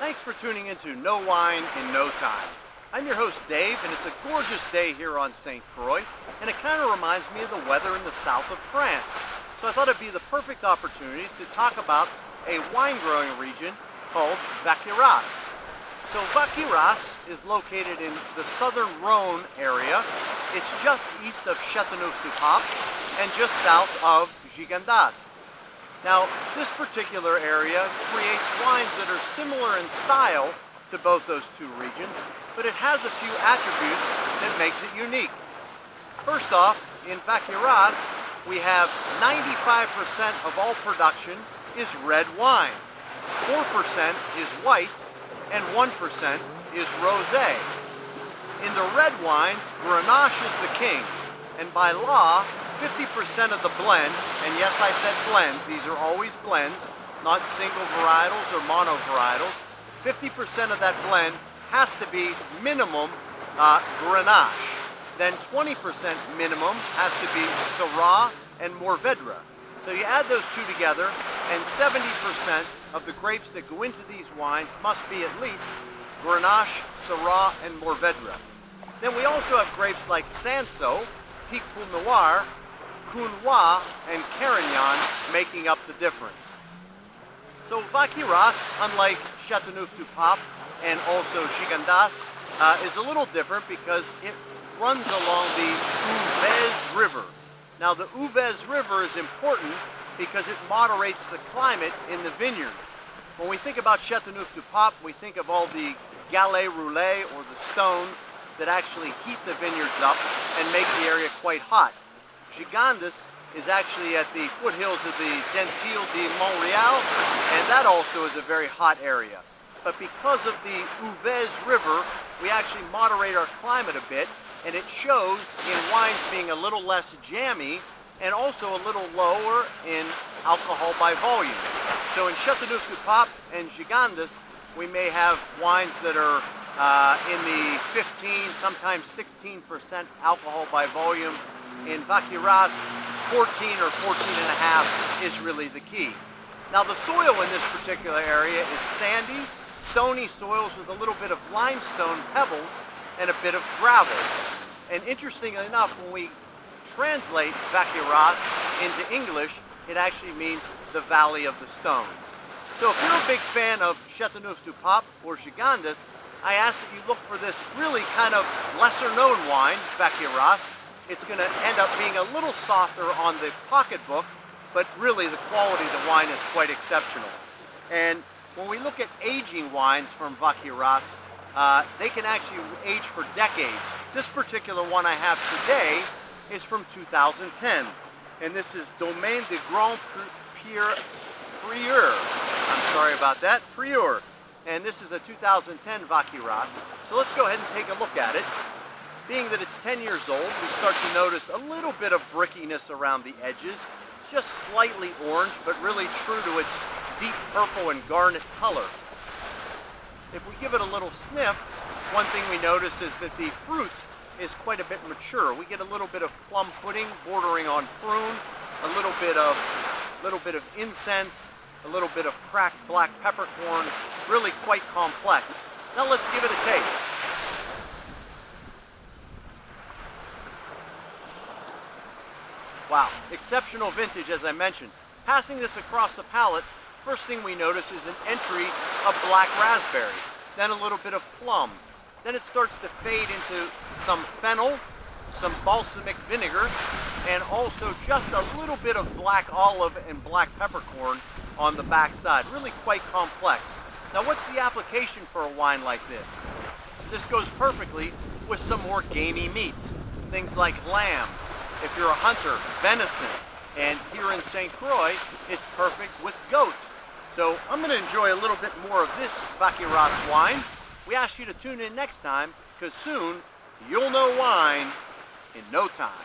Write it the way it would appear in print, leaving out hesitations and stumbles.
Thanks for tuning into No Wine in No Time. I'm your host Dave, and it's a gorgeous day here on St. Croix, and it kind of reminds me of the weather in the south of France. So I thought it'd be the perfect opportunity to talk about a wine growing region called Vacqueyras. So Vacqueyras is located in the southern Rhone area. It's just east of Châteauneuf-du-Pape and just south of Gigondas. Now, this particular area creates wines that are similar in style to both those two regions, but it has a few attributes that makes it unique. First off, in Vacqueyras, we have 95% of all production is red wine, 4% is white, and 1% is rosé. In the red wines, Grenache is the king, and by law, 50% of the blend, and yes, I said blends, these are always blends, not single varietals or mono varietals, 50% of that blend has to be minimum Grenache. Then 20% minimum has to be Syrah and Mourvèdre. So you add those two together, and 70% of the grapes that go into these wines must be at least Grenache, Syrah, and Mourvèdre. Then we also have grapes like Cinsault, Pic Poul Noir, Counois, and Carignan making up the difference. So Vacqueyras, unlike Châteauneuf-du-Pape and also Gigondas, is a little different because it runs along the Ouveze River. Now the Ouveze River is important because it moderates the climate in the vineyards. When we think about Châteauneuf-du-Pape, we think of all the galets roulés, or the stones that actually heat the vineyards up and make the area quite hot. Gigondas is actually at the foothills of the Dentil de Montréal, and that also is a very hot area. But because of the Ouveze River, we actually moderate our climate a bit, and it shows in wines being a little less jammy and also a little lower in alcohol by volume. So in Châteauneuf-du-Pape and Gigondas, we may have wines that are in the 15, sometimes 16% alcohol by volume. In Vacqueyras, 14 or 14.5 is really the key. Now the soil in this particular area is sandy, stony soils with a little bit of limestone pebbles and a bit of gravel. And interestingly enough, when we translate Vacqueyras into English, it actually means the Valley of the Stones. So if you're a big fan of Châteauneuf-du-Pape or Gigondas, I ask that you look for this really kind of lesser known wine, Vacqueyras. It's going to end up being a little softer on the pocketbook, but really the quality of the wine is quite exceptional. And when we look at aging wines from Vacqueyras, they can actually age for decades. This particular one I have today is from 2010, and this is Domaine de Grand Prieur. I'm sorry about that, Prieur. And this is a 2010 Vacqueyras. So let's go ahead and take a look at it. Being that it's 10 years old, we start to notice a little bit of brickiness around the edges, just slightly orange, but really true to its deep purple and garnet color. If we give it a little sniff, one thing we notice is that the fruit is quite a bit mature. We get a little bit of plum pudding bordering on prune, a little bit of incense, a little bit of cracked black peppercorn, really quite complex. Now let's give it a taste. Wow, exceptional vintage, as I mentioned. Passing this across the palate, first thing we notice is an entry of black raspberry, then a little bit of plum. Then it starts to fade into some fennel, some balsamic vinegar, and also just a little bit of black olive and black peppercorn on the back side. Really quite complex. Now what's the application for a wine like this? This goes perfectly with some more gamey meats, things like lamb. If you're a hunter, venison, and here in St. Croix, it's perfect with goat. So I'm going to enjoy a little bit more of this Vacqueyras wine. We ask you to tune in next time, because soon you'll know wine in no time.